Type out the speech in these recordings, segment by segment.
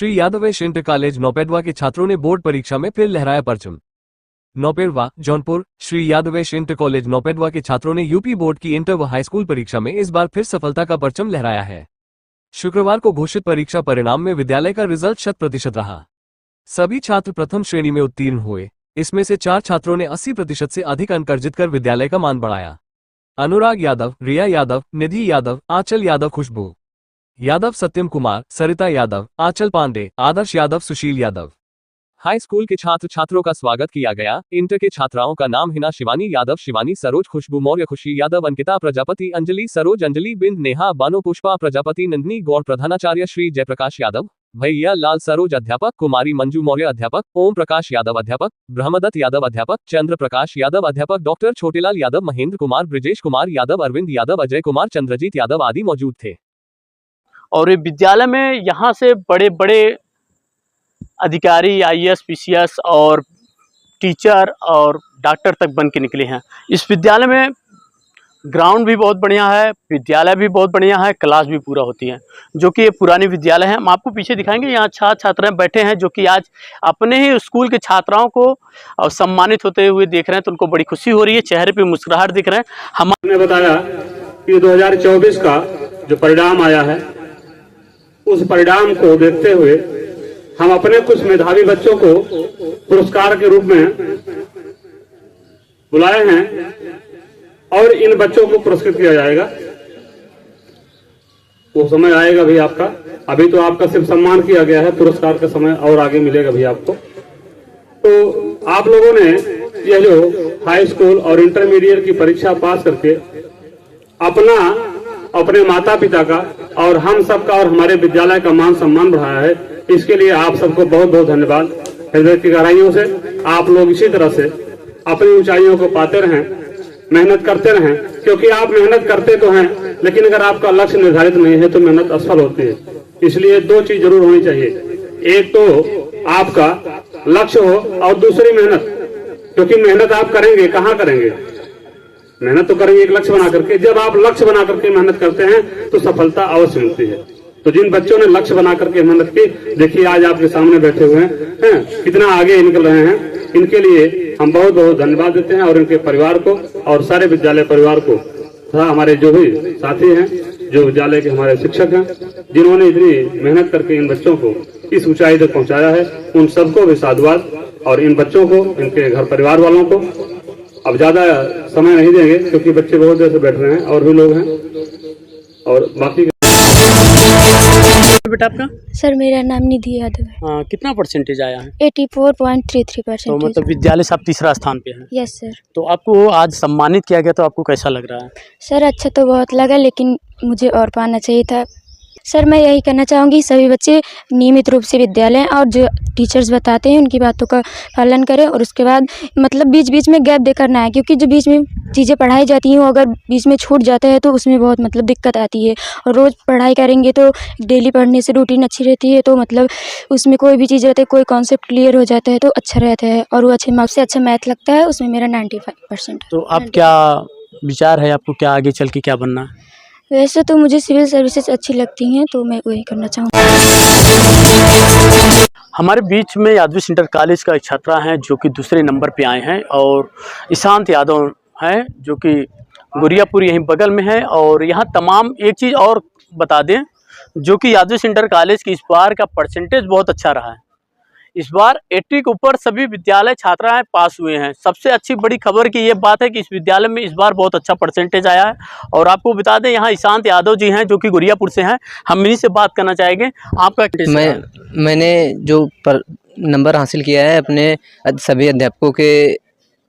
Shri यादवेश inter college नौपेडवा के छात्रों ने बोर्ड परीक्षा में फिर लहराया परचम। नौपेडवा जौनपुर श्री यादवेश इंटर कॉलेज नौपेडवा के छात्रों ने यूपी बोर्ड की इंटर व हाई स्कूल परीक्षा में इस बार फिर सफलता का परचम लहराया है। शुक्रवार को घोषित परीक्षा परिणाम में विद्यालय का रिजल्ट 100% रहा। सभी छात्र प्रथम श्रेणी में उत्तीर्ण हुए। इसमें से 4 छात्रों ने 80% से अधिक अंक अर्जित कर विद्यालय का मान बढ़ाया। अनुराग यादव, रिया यादव, निधि यादव, आंचल यादव, खुशबू यादव, सत्यम कुमार, सरिता यादव, आंचल पांडे, आदर्श यादव, सुशील यादव। हाई स्कूल के छात्र छात्रों का स्वागत किया गया। इंटर के छात्राओं का नाम हिना शिवानी यादव, शिवानी सरोज, खुशबू मौर्य, खुशी यादव, अंकिता प्रजापति, अंजलि सरोज, अंजलि बिंद, नेहा बानो, पुष्पा प्रजापति, नंदिनी गौड़, प्रधानाचार्य श्री जयप्रकाश यादव, भैया लाल सरोज अध्यापक, कुमारी मंजू मौर्य अध्यापक, ओम प्रकाश यादव अध्यापक, ब्रह्मदत्त यादव अध्यापक, चंद्र प्रकाश यादव अध्यापक, डॉक्टर छोटेलाल यादव, महेंद्र कुमार, ब्रिजेश कुमार यादव, अरविंद यादव, अजय कुमार, चंद्रजीत यादव आदि मौजूद थे। और ये विद्यालय में यहाँ से बड़े बड़े अधिकारी, आईएएस, पीसीएस और टीचर और डॉक्टर तक बन के निकले हैं। इस विद्यालय में ग्राउंड भी बहुत बढ़िया है, विद्यालय भी बहुत बढ़िया है, क्लास भी पूरा होती है, जो कि ये पुरानी विद्यालय है। हम आपको पीछे दिखाएंगे, यहाँ छात्र छात्राएं बैठे हैं जो कि आज अपने ही स्कूल के छात्राओं को और सम्मानित होते हुए देख रहे हैं, तो उनको बड़ी खुशी हो रही है, चेहरे पे मुस्कुराहट दिख रहे हैं। हमने बताया कि 2024 का जो परिणाम आया है, उस परिणाम को देखते हुए हम अपने कुछ मेधावी बच्चों को पुरस्कार के रूप में बुलाए हैं और इन बच्चों को पुरस्कृत किया जाएगा। वो समय आएगा भी आपका, अभी तो आपका सिर्फ सम्मान किया गया है, पुरस्कार का समय और आगे मिलेगा भी आपको। तो आप लोगों ने यह जो हाई स्कूल और इंटरमीडिएट की परीक्षा पास करके अपने माता पिता का और हम सबका और हमारे विद्यालय का मान सम्मान बढ़ाया है, इसके लिए आप सबको बहुत बहुत धन्यवाद। हृदय की गहराइयों से आप लोग इसी तरह से अपनी ऊंचाइयों को पाते रहें, मेहनत करते रहें, क्योंकि आप मेहनत करते तो हैं, लेकिन अगर आपका लक्ष्य निर्धारित नहीं है तो मेहनत असफल होती है। इसलिए 2 चीज जरूर होनी चाहिए, एक तो आपका लक्ष्य हो और दूसरी मेहनत। क्योंकि मेहनत आप करेंगे, कहाँ करेंगे? मेहनत तो करेंगे एक लक्ष्य बना करके। जब आप लक्ष्य बना करके मेहनत करते हैं तो सफलता अवश्य मिलती है। तो जिन बच्चों ने लक्ष्य बना करके मेहनत की, देखिए आज आपके सामने बैठे हुए हैं, कितना आगे निकल रहे हैं। इनके लिए हम बहुत बहुत धन्यवाद देते हैं और इनके परिवार को और सारे विद्यालय परिवार को तथा हमारे जो भी साथी हैं, जो विद्यालय के हमारे शिक्षक हैं, जिन्होंने इतनी मेहनत करके इन बच्चों को इस ऊंचाई तक पहुंचाया है, उन सबको भी साधुवाद। और इन बच्चों को, इनके घर परिवार वालों को अब ज्यादा समय नहीं देंगे क्योंकि बच्चे बहुत देर से बैठ रहे हैं और भी लोग हैं। और बाकी बेटा आपका? सर मेरा नाम निधि यादव है। कितना परसेंटेज आया है? 84.33%। तो मतलब विद्यालय से आप तीसरा स्थान पे हैं? Yes sir. तो आपको आज सम्मानित किया गया, तो आपको कैसा लग रहा है? सर अच्छा तो बहुत लगा, लेकिन मुझे और पाना चाहिए था। सर मैं यही कहना चाहूँगी, सभी बच्चे नियमित रूप से विद्यालय और जो टीचर्स बताते हैं उनकी बातों का पालन करें, और उसके बाद मतलब बीच बीच में गैप देकर ना आए, क्योंकि जो बीच में चीज़ें पढ़ाई जाती हैं वो अगर बीच में छूट जाता है तो उसमें बहुत मतलब दिक्कत आती है। और रोज़ पढ़ाई करेंगे तो डेली पढ़ने से रूटीन अच्छी रहती है, तो मतलब उसमें कोई भी चीज़ रहती है, कोई कॉन्सेप्ट क्लियर हो जाता है तो अच्छा रहता है। और वो अच्छे मार्क्स से अच्छा मैथ लगता है, उसमें मेरा 95%। तो आप क्या विचार है, आपको क्या आगे चल के क्या बनना है? वैसे तो मुझे सिविल सर्विसेज अच्छी लगती हैं, तो मैं वही करना चाहूँगी। हमारे बीच में यादवेश इंटर कॉलेज का एक छात्रा है जो कि दूसरे नंबर पे आए हैं, और ईशांत यादव हैं जो कि गुरियापुर यहीं बगल में है। और यहाँ तमाम एक चीज़ और बता दें, जो कि यादवेश इंटर कॉलेज की इस बार का परसेंटेज बहुत अच्छा रहा है। इस बार 80 के ऊपर सभी विद्यालय छात्राएं पास हुए हैं। सबसे अच्छी बड़ी खबर की ये बात है कि इस विद्यालय में इस बार बहुत अच्छा परसेंटेज आया है। और आपको बता दें, यहाँ ईशांत यादव जी हैं जो कि गुरियापुर से हैं, हम इन्हीं से बात करना चाहेंगे। आपका मैंने जो नंबर हासिल किया है अपने सभी अध्यापकों के।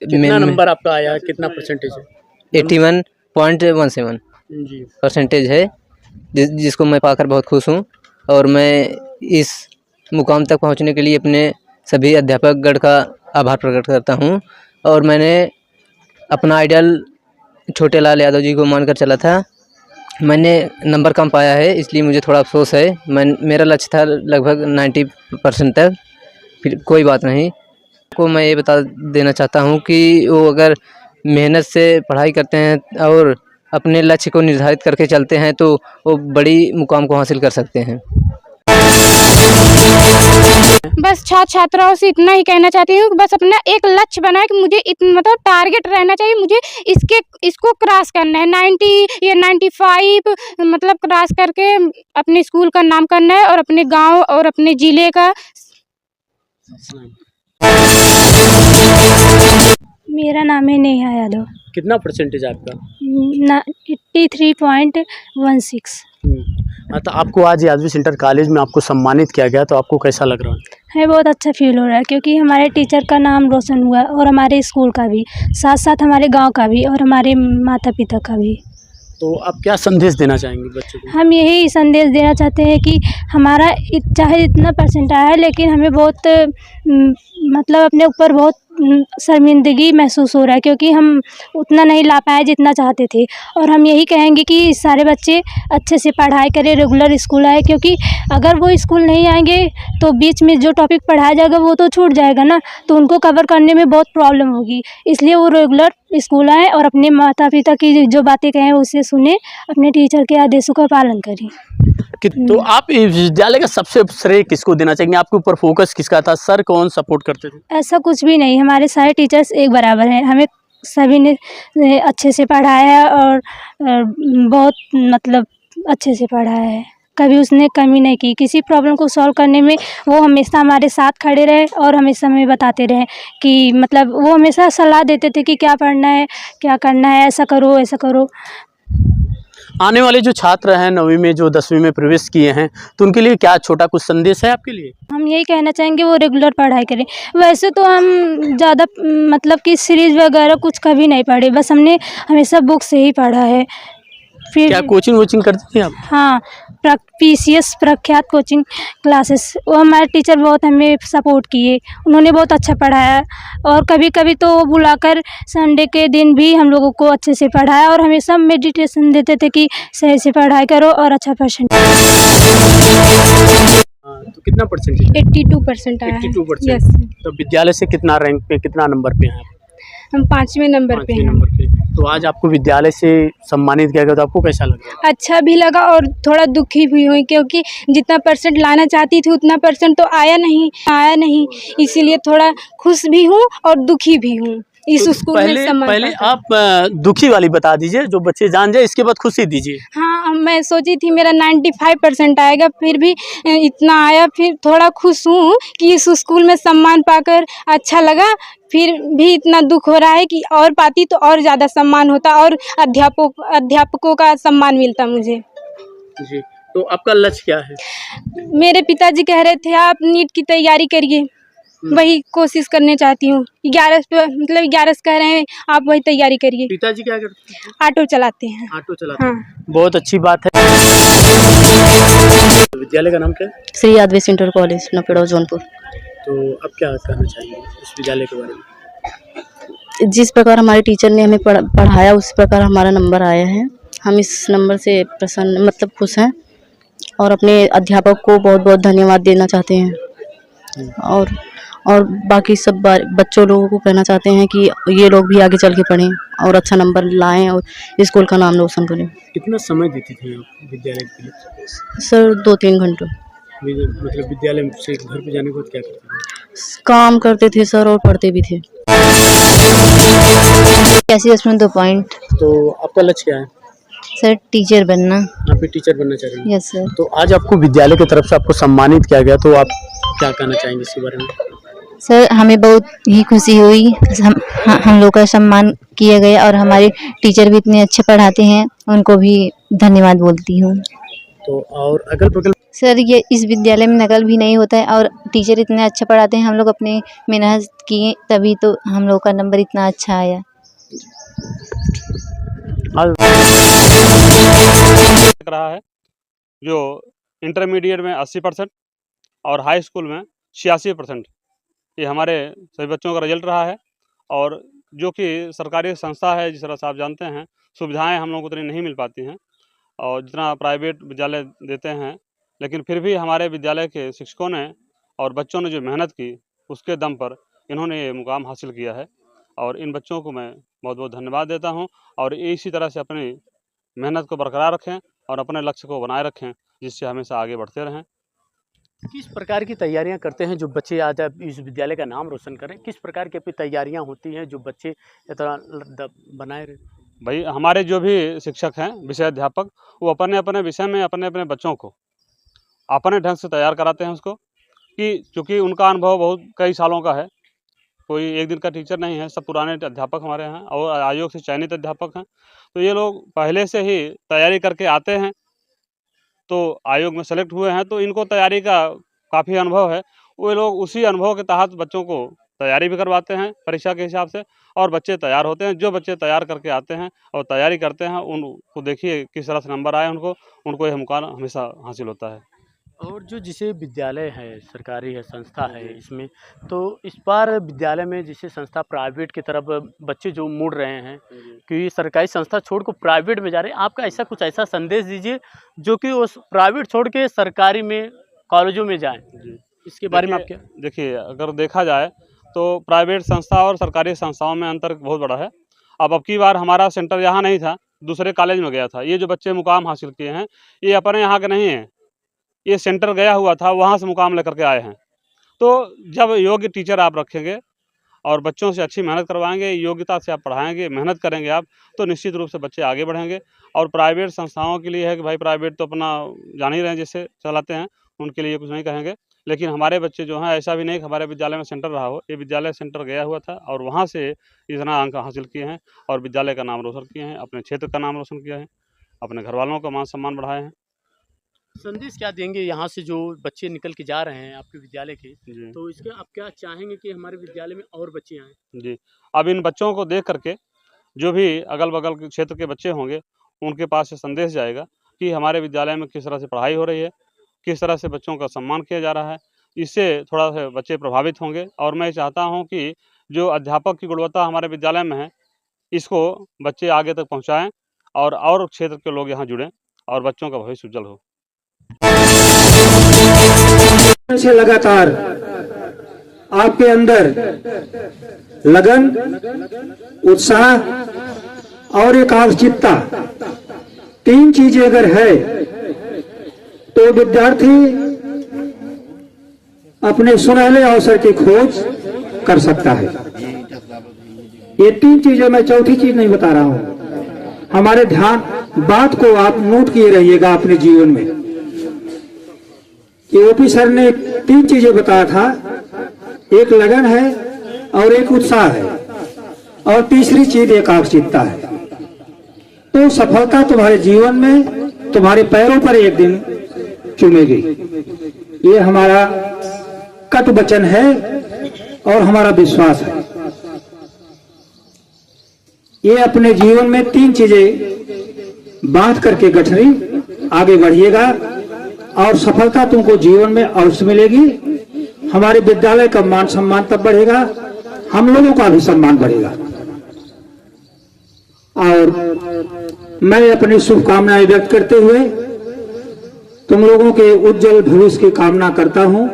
कितना नंबर आपका आया है, कितना परसेंटेज है? 81.17 जी परसेंटेज है, जिसको मैं पाकर बहुत खुश हूँ। और मैं इस मुकाम तक पहुंचने के लिए अपने सभी अध्यापकगण का आभार प्रकट करता हूं। और मैंने अपना आइडियल छोटेलाल यादव जी को मानकर चला था। मैंने नंबर कम पाया है, इसलिए मुझे थोड़ा अफसोस है। मेरा लक्ष्य था लगभग 90% तक, फिर कोई बात नहीं। को मैं ये बता देना चाहता हूं कि वो अगर मेहनत से पढ़ाई करते हैं और अपने लक्ष्य को निर्धारित करके चलते हैं तो वो बड़ी मुकाम को हासिल कर सकते हैं। बस छात्र छात्राओं से इतना ही कहना चाहती हूँ कि बस अपना एक लक्ष्य बनाए कि मुझे मतलब टारगेट रहना चाहिए, मुझे इसको क्रॉस करना है 90 या 95 मतलब क्रॉस करके अपने स्कूल का नाम करना है और अपने गांव और अपने ज़िले का। मेरा नाम है नेहा यादव। कितना परसेंटेज आपका? 83.16 हाँ, तो आपको आज यादव सेंटर कॉलेज में आपको सम्मानित किया गया, तो आपको कैसा लग रहा है? है। बहुत अच्छा फील हो रहा है क्योंकि हमारे टीचर का नाम रोशन हुआ और हमारे स्कूल का भी, साथ साथ हमारे गांव का भी और हमारे माता पिता का भी। तो आप क्या संदेश देना चाहेंगे बच्चों को? हम यही संदेश देना चाहते हैं कि हमारा चाहे इतना परसेंट आया है लेकिन हमें बहुत मतलब अपने ऊपर बहुत शर्मिंदगी महसूस हो रहा है क्योंकि हम उतना नहीं ला पाए जितना चाहते थे। और हम यही कहेंगे कि सारे बच्चे अच्छे से पढ़ाई करें, रेगुलर स्कूल आए, क्योंकि अगर वो स्कूल नहीं आएंगे तो बीच में जो टॉपिक पढ़ाया जाएगा वो तो छूट जाएगा ना, तो उनको कवर करने में बहुत प्रॉब्लम होगी। इसलिए वो रेगुलर स्कूल आए और अपने माता पिता की जो बातें कहें उसे सुने, अपने टीचर के आदेशों का पालन करें। तो आप इस विद्यालय का सबसे श्रेय किसको देना चाहेंगे? आपके ऊपर फोकस किसका था? सर कौन सपोर्ट करते थे? ऐसा कुछ भी नहीं, हमारे सारे टीचर्स एक बराबर हैं। हमें सभी ने अच्छे से पढ़ाया है और बहुत मतलब अच्छे से पढ़ाया है। कभी उसने कमी नहीं की। किसी प्रॉब्लम को सॉल्व करने में वो हमेशा हमारे साथ खड़े रहे और हमेशा हमें बताते रहे कि मतलब वो हमेशा सलाह देते थे कि क्या पढ़ना है, क्या करना है, ऐसा करो, ऐसा करो। आने वाले जो छात्र हैं 9वीं में जो 10वीं में प्रवेश किए हैं, तो उनके लिए क्या छोटा कुछ संदेश है आपके लिए? हम यही कहना चाहेंगे वो रेगुलर पढ़ाई करें। वैसे तो हम ज़्यादा मतलब कि सीरीज़ वगैरह कुछ कभी नहीं पढ़े, बस हमने हमेशा बुक से ही पढ़ा है। फिर क्या कोचिंग वोचिंग करती थी आप? हाँ, PCS प्रख्यात कोचिंग क्लासेस, वो हमारे टीचर बहुत हमें सपोर्ट किए, उन्होंने बहुत अच्छा पढ़ाया और कभी कभी तो वो बुलाकर संडे के दिन भी हम लोगों को अच्छे से पढ़ाया और हमेशा मेडिटेशन देते थे कि सही से पढ़ाई करो और अच्छा परसेंट। तो कितना परसेंटेज? 82% आया है। 82%। यस, तो विद्यालय से कितना रैंक पे, कितना नंबर पे हैं आप? हम 5वें नंबर पे 5वें हैं। नंबर पे। तो आज आपको विद्यालय से सम्मानित किया गया, तो आपको कैसा लगा? अच्छा भी लगा और थोड़ा दुखी भी हुई क्योंकि जितना परसेंट लाना चाहती थी उतना परसेंट तो आया नहीं, इसीलिए थोड़ा खुश भी हूँ और दुखी भी हूँ इस तो स्कूल में सम्मान पहले पाकर। आप दुखी वाली बता दीजिए, जो बच्चे जान जाए, इसके बाद खुशी दीजिए। हाँ, मैं सोची थी मेरा 95% आएगा, फिर भी इतना आया, फिर थोड़ा खुश हूँ कि इस स्कूल में सम्मान पाकर अच्छा लगा। फिर भी इतना दुख हो रहा है कि और पाती तो और ज़्यादा सम्मान होता और अध्यापकों का सम्मान मिलता मुझे। जी, तो आपका लक्ष्य क्या है? मेरे पिताजी कह रहे थे आप नीट की तैयारी करिए, वही कोशिश करने चाहती हूँ। 11 मतलब 11 कह रहे हैं आप वही तैयारी करिए। पिताजी क्या करते हैं? ऑटो चलाते हैं। ऑटो चलाते हैं। हाँ। बहुत अच्छी बात है। विद्यालय का नाम क्या है? Shri Yadav centre college Napeda Jaunpur. तो अब क्या कहना चाहिए इस विद्यालय के बारे में? जिस प्रकार हमारे टीचर ने हमें पढ़ाया उस प्रकार हमारा नंबर आया है। हम इस नंबर से प्रसन्न मतलब खुश हैं और अपने अध्यापक को बहुत बहुत धन्यवाद देना चाहते हैं और बाकी सब बच्चों लोगों को कहना चाहते हैं कि ये लोग भी आगे चल के पढ़ें और अच्छा नंबर लाएं और स्कूल का नाम रोशन करें। कितना समय देती थी आप विद्यालय के लिए? सर 2-3 घंटे। मतलब विद्यालय से घर पे जाने के बाद क्या करते थे? काम करते थे सर और पढ़ते भी थे। 82 पॉइंट। तो आपका लक्ष्य क्या है? सर टीचर बनना। आप भी टीचर बनना चाह रहे हैं? Yes sir. तो आज आपको विद्यालय की तरफ से आपको सम्मानित किया गया, तो आप क्या कहना चाहेंगे इसके बारे में? सर हमें बहुत ही खुशी हुई, हम लोग का सम्मान किया गया और हमारे टीचर भी इतने अच्छे पढ़ाते हैं, उनको भी धन्यवाद बोलती हूँ। तो और अगल बगल सर ये इस विद्यालय में नकल भी नहीं होता है और टीचर इतने अच्छे पढ़ाते हैं, हम लोग अपने मेहनत किए तभी तो हम लोग का नंबर इतना अच्छा आया। रहा है जो इंटरमीडिएट में 80% और हाई स्कूल में 86%, ये हमारे सभी बच्चों का रिजल्ट रहा है। और जो कि सरकारी संस्था है, जिस तरह से आप जानते हैं, सुविधाएं हम लोगों को उतनी नहीं मिल पाती हैं और जितना प्राइवेट विद्यालय देते हैं, लेकिन फिर भी हमारे विद्यालय के शिक्षकों ने और बच्चों ने जो मेहनत की उसके दम पर इन्होंने ये मुकाम हासिल किया है और इन बच्चों को मैं बहुत बहुत धन्यवाद देता हूं। और इसी तरह से अपनी मेहनत को बरकरार रखें और अपने लक्ष्य को बनाए रखें, जिससे हमेशा आगे बढ़ते रहें। किस प्रकार की तैयारियां करते हैं जो बच्चे आज इस विद्यालय का नाम रोशन करें? किस प्रकार की अपनी तैयारियां होती हैं जो बच्चे इतना बनाए रहे? भाई हमारे जो भी शिक्षक हैं, विषय अध्यापक, वो अपने अपने विषय में अपने अपने बच्चों को अपने ढंग से तैयार कराते हैं उसको, कि चूँकि उनका अनुभव बहुत कई सालों का है, कोई एक दिन का टीचर नहीं है, सब पुराने अध्यापक हमारे हैं और आयोग से चयनित अध्यापक हैं। तो ये लोग पहले से ही तैयारी करके आते हैं, तो आयोग में सेलेक्ट हुए हैं, तो इनको तैयारी का काफ़ी अनुभव है। वो लोग उसी अनुभव के तहत बच्चों को तैयारी भी करवाते हैं परीक्षा के हिसाब से, और बच्चे तैयार होते हैं। जो बच्चे तैयार करके आते हैं और तैयारी करते हैं, उनको देखिए किस तरह से नंबर आए उनको यह मुकाम हमेशा हासिल होता है। और जो जिसे विद्यालय है, सरकारी है, संस्था है इसमें, तो इस बार विद्यालय में जिसे संस्था प्राइवेट की तरफ बच्चे जो मुड़ रहे हैं कि सरकारी संस्था छोड़ को प्राइवेट में जा रहे हैं, आपका ऐसा कुछ ऐसा संदेश दीजिए जो कि उस प्राइवेट छोड़ के सरकारी में कॉलेजों में जाएं। इसके बारे में आप क्या? देखिए, अगर देखा जाए तो प्राइवेट संस्था और सरकारी संस्थाओं में अंतर बहुत बड़ा है। अब की बार हमारा सेंटर यहाँ नहीं था, दूसरे कॉलेज में गया था। ये जो बच्चे मुकाम हासिल किए हैं, ये अपने यहाँ के नहीं हैं, ये सेंटर गया हुआ था, वहाँ से मुकाम लेकर के आए हैं। तो जब योग्य टीचर आप रखेंगे और बच्चों से अच्छी मेहनत करवाएंगे, योग्यता से आप पढ़ाएंगे, मेहनत करेंगे आप, तो निश्चित रूप से बच्चे आगे बढ़ेंगे। और प्राइवेट संस्थाओं के लिए है कि भाई प्राइवेट तो अपना जान ही रहे हैं जैसे चलाते हैं, उनके लिए कुछ नहीं कहेंगे। लेकिन हमारे बच्चे जो हैं, ऐसा भी नहीं कि हमारे विद्यालय में सेंटर रहा हो, ये विद्यालय सेंटर गया हुआ था और वहाँ से इतना अंक हासिल किए हैं और विद्यालय का नाम रोशन किए हैं, अपने क्षेत्र का नाम रोशन किया है, अपने घर वालों का मान सम्मान बढ़ाए हैं। संदेश क्या देंगे यहाँ से जो बच्चे निकल के जा रहे हैं आपके विद्यालय के? जी तो इसके आप क्या चाहेंगे कि हमारे विद्यालय में और बच्चे आएँ? जी, अब इन बच्चों को देख करके जो भी अगल बगल के क्षेत्र के बच्चे होंगे, उनके पास ये संदेश जाएगा कि हमारे विद्यालय में किस तरह से पढ़ाई हो रही है, किस तरह से बच्चों का सम्मान किया जा रहा है। इससे थोड़ा सा बच्चे प्रभावित होंगे और मैं चाहता हूँ कि जो अध्यापक की गुणवत्ता हमारे विद्यालय में है, इसको बच्चे आगे तक पहुँचाएँ और क्षेत्र के लोग यहाँ जुड़ें और बच्चों का भविष्य उज्जवल हो। से लगातार आपके अंदर लगन, उत्साह और एकाग्रचित्ता, तीन चीजें अगर है तो विद्यार्थी अपने सुनहले अवसर की खोज कर सकता है। ये तीन चीजें, मैं चौथी चीज नहीं बता रहा हूं। हमारे ध्यान बात को आप नोट किए रहिएगा अपने जीवन में। ये ओपी सर ने तीन चीजें बताया था, एक लगन है और एक उत्साह है और तीसरी चीज एकाग्रचित्ता है। तो सफलता तुम्हारे जीवन में तुम्हारे पैरों पर एक दिन चुमेगी। ये हमारा कट वचन है और हमारा विश्वास है। ये अपने जीवन में तीन चीजें बांध करके गठरी आगे बढ़िएगा और सफलता तुमको जीवन में अवश्य मिलेगी। हमारे विद्यालय का मान सम्मान तब बढ़ेगा, हम लोगों का भी सम्मान बढ़ेगा। और मैं अपनी शुभकामनाएं व्यक्त करते हुए तुम लोगों के उज्जवल भविष्य की कामना करता हूं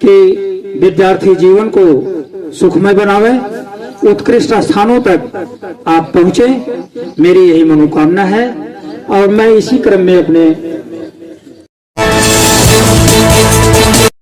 कि विद्यार्थी जीवन को सुखमय बनावे, उत्कृष्ट स्थानों तक आप पहुंचे, मेरी यही मनोकामना है। और मैं इसी क्रम में अपने